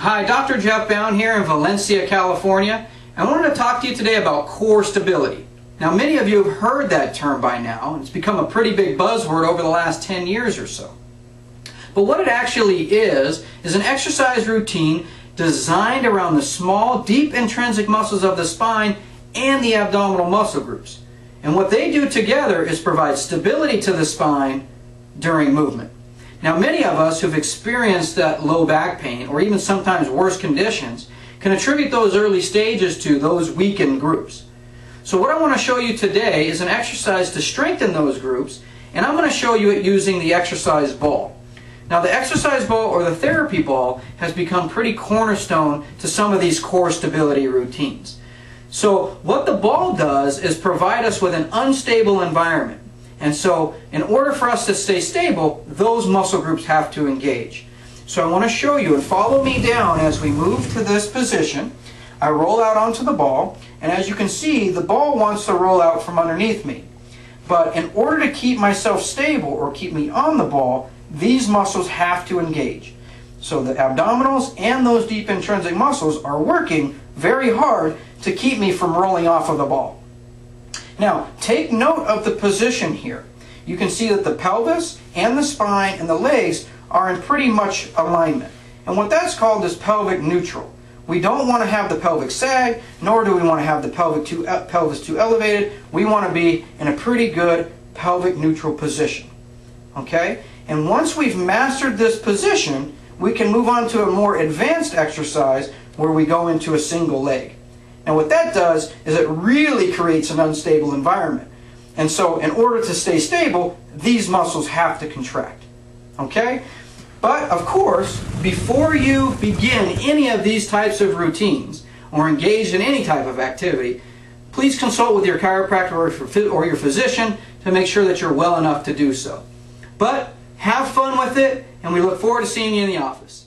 Hi, Dr. Jeff Bowne here in Valencia, California. I wanted to talk to you today about core stability. Now, many of you have heard that term by now, and it's become a pretty big buzzword over the last 10 years or so. But what it actually is an exercise routine designed around the small, deep intrinsic muscles of the spine and the abdominal muscle groups. And what they do together is provide stability to the spine during movement. Now, many of us who've experienced that low back pain, or even sometimes worse conditions, can attribute those early stages to those weakened groups. So what I want to show you today is an exercise to strengthen those groups, and I'm going to show you it using the exercise ball. Now, the exercise ball or the therapy ball has become pretty cornerstone to some of these core stability routines. So what the ball does is provide us with an unstable environment. And so in order for us to stay stable, those muscle groups have to engage. So I want to show you, and follow me down as we move to this position. I roll out onto the ball, and as you can see, the ball wants to roll out from underneath me. But in order to keep myself stable or keep me on the ball, these muscles have to engage. So the abdominals and those deep intrinsic muscles are working very hard to keep me from rolling off of the ball. Now, take note of the position here. You can see that the pelvis and the spine and the legs are in pretty much alignment. And what that's called is pelvic neutral. We don't want to have the pelvic sag, nor do we want to have the pelvis too elevated. We want to be in a pretty good pelvic neutral position. Okay? And once we've mastered this position, we can move on to a more advanced exercise where we go into a single leg. Now what that does is it really creates an unstable environment. And so in order to stay stable, these muscles have to contract. Okay? But of course, before you begin any of these types of routines or engage in any type of activity, please consult with your chiropractor or your physician to make sure that you're well enough to do so. But have fun with it, and we look forward to seeing you in the office.